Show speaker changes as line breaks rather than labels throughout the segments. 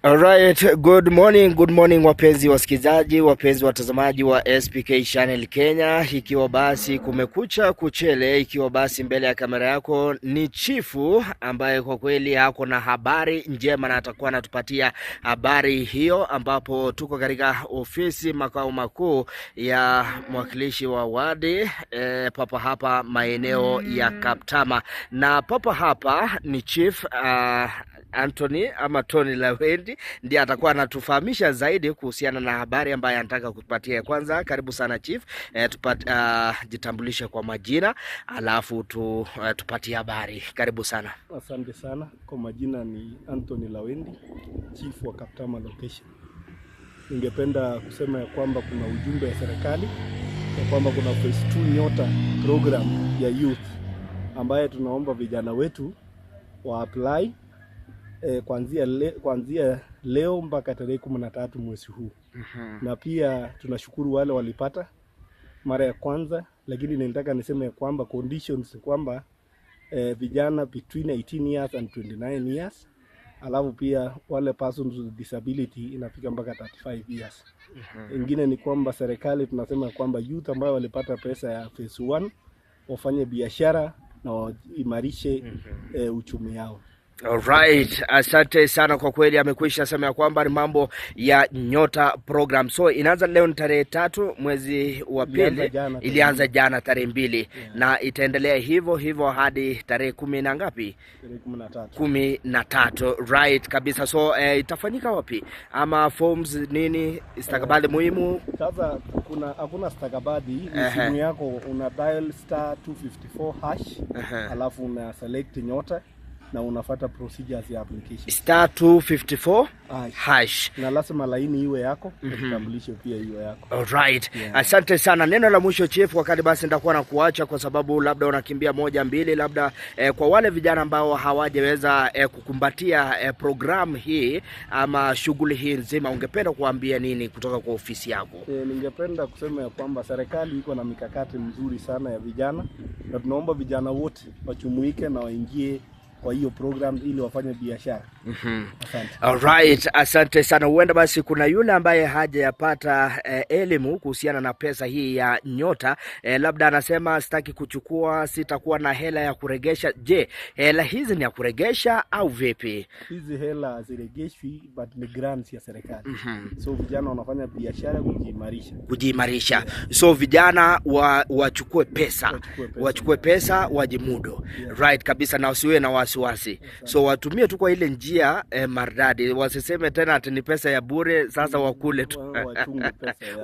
Alright, good morning wapenzi wasikilizaji, wapenzi watazamaji wa SPK Channel Kenya. Ikiwa basi kumekucha kuchele, ikiwa basi mbele ya kamera yako ni Chifu ambaye kwa kweli hako na habari njema na atakuwa anatupatia habari hiyo, ambapo tuko katika ofisi makao makuu ya mwakilishi wa wadi papa hapa maeneo ya Kaptama, na papa hapa ni Chief Anthony ama Tony Lawendi ndiye atakuwa anatufahamisha zaidi kuhusiana na habari ambayo anataka kutupatia. Kwanza karibu sana Chief, jitambulishe kwa majina alafu tupatie habari. Karibu sana.
Asante sana. Kwa majina ni Anthony Lawendi, Chief wa Kaptama Location. Ningependa kusema ya kwamba kuna ujumbe ya serikali ya kwamba kuna phase 2 Nyota program ya youth ambaye tunaomba vijana wetu wa apply kuanzia leo mpaka tarehe 13 mwezi huu. Na pia tunashukuru wale walipata mara ya kwanza, lakini nilitaka niseme kwamba conditions kwamba vijana between 18 years and 29 years, alafu pia wale persons with disability inafika mpaka 35 years. Ingine ni kwamba serikali tunasema kwamba youth ambao walipata pesa ya phase 1 wafanye biashara na waimarishe uchumi yao.
Alright, asante sana. Kwa kweli amekwisha sema ya kwamba ni mambo ya Nyota program. So inaanza leo ni tarehe 3 mwezi wa pili, ilianza jana tarehe 2, na itaendelea hivyo hadi tarehe 10 na ngapi?
Tarehe
13. Right kabisa. So itafanyika wapi? Ama forms nini? Stakabadhi muhimu?
Sasa hakuna stakabadhi. Simu yako una dial *254# alafu una select Nyota na unafuata procedures ya application
*254#
na lazima laini iwe yako, kitambulisho pia iwe yako.
Alright, asante sana. Neno la mwisho Chief, wakati basi nitakuwa na kuacha kwa sababu labda unakimbia moja mbili, labda kwa wale vijana ambao hawajaweza kukumbatia program hii ama shughuli hii nzima, ungependa kuambia nini kutoka kwa ofisi yako?
Ningependa kusema ya kwamba serikali iko na mikakati mzuri sana ya vijana, na tunaomba vijana wote wachumuike na waingie kwa hiyo program ili wafanye biashara. Asante.
Alright, asante sana. Huenda basi kuna yule ambaye hajapata elimu kuhusiana na pesa hii ya Nyota, labda anasema sitaki kuchukua, sitakuwa na hela ya kuregesha. Je, hela hizi ni ya kuregesha au vipi?
Hizi hela ziregeshwi, but ni grants ya serikali. So vijana wanafanya biashara kujiimarisha. So vijana wachukue pesa wajimudu. Right kabisa, na usiwe na wasiwasi. So watumie tu kwa ile njia maridadi, wasiseme tena ati ni pesa ya bure, sasa wakule tu.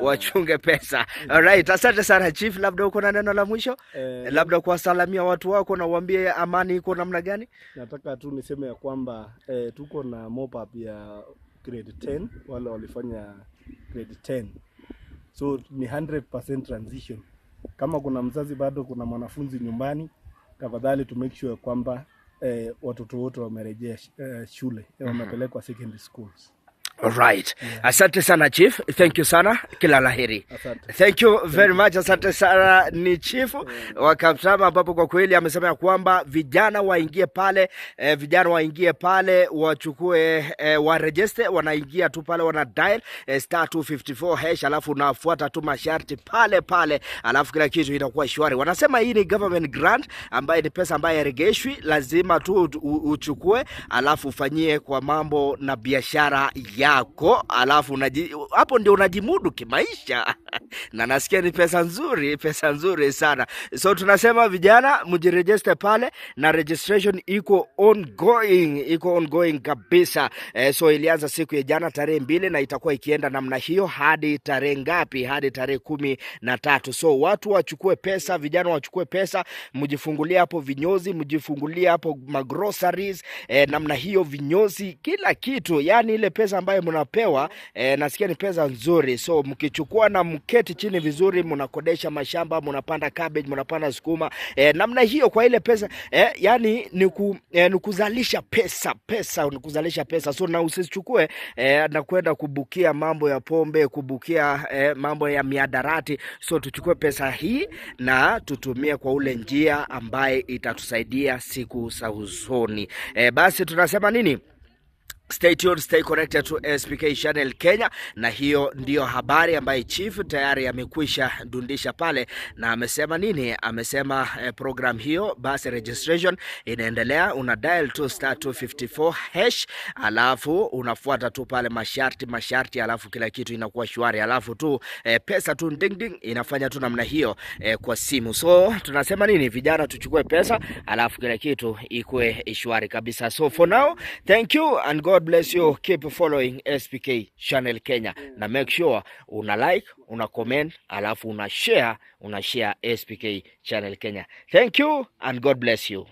Wachunge pesa. Alright, asante sana Chief. Labda uko na neno la mwisho? Labda kuwasalamia watu wako na uambie amani iko namna gani? Nataka tu niseme ya kwamba tuko na mop up ya grade 10, wale walifanya grade 10. So ni 100% transition. Kama kuna mzazi bado kuna mwanafunzi nyumbani, tafadhali to make sure kwamba watoto wote wamerejea shule, wamepelekwa secondary schools.
Alright. Asante sana Chief. Thank you sana. Kila laheri. Thank you very much. Asante sana. Ni Chief wa Kaptama, ambapo kwa kweli amesema ya kwamba vijana waingie pale, wachukue warejeste, wanaingia tu pale, wana dial *254# alafu unafuata tu masharti pale, alafu kila kitu itakuwa shwari. Wanasema hii ni government grant ambaye ni pesa ambaye regeshwi, lazima tu uchukue alafu ufanyie kwa mambo na biashara yako, alafu hapo ndio unajimudu kimaisha. Na nasikia ni pesa nzuri sana. So tunasema vijana mjiregister pale, na registration iko ongoing kabisa. So ilianza siku ya jana tarehe 2 na itakuwa ikienda namna hiyo hadi tarehe ngapi? Hadi tarehe 13. So watu wachukue pesa, vijana wachukue pesa, mjifungulie hapo vinyozi, mjifungulie hapo magroceries, namna hiyo vinyozi, kila kitu. Yani ile pesa ambayo mnapewa, nasikia ni pesa nzuri. So mkichukua na mketi chini vizuri, mnakodesha mashamba, mnapanda cabbage, mnapanda sukuma, namna hiyo kwa ile pesa, yani ni kuzalisha pesa. So na usichukue na kwenda kubukia mambo ya pombe, kubukia mambo ya miadarati. So tuchukue pesa hii na tutumie kwa ule njia ambaye itatusaidia siku za usoni. Basi tunasema nini? Stay tuned, stay connected to SPK Channel Kenya, na hiyo ndiyo habari ambayo chief tayari amekwisha dundisha pale, na amesema nini? Amesema program hiyo basi registration inaendelea, una dial to *254#, alafu unafuata tu pale masharti, alafu kila kitu inakuwa shwari, alafu tu pesa tu ding ding inafanya tu namna hiyo kwa simu. So tunasema nini? Vijana tuchukue pesa, alafu kila kitu ikuwe shwari kabisa. So for now, thank you and God bless you. Keep following SPK Channel Kenya, na make sure una like, una comment, alafu una share SPK Channel Kenya. Thank you and God bless you.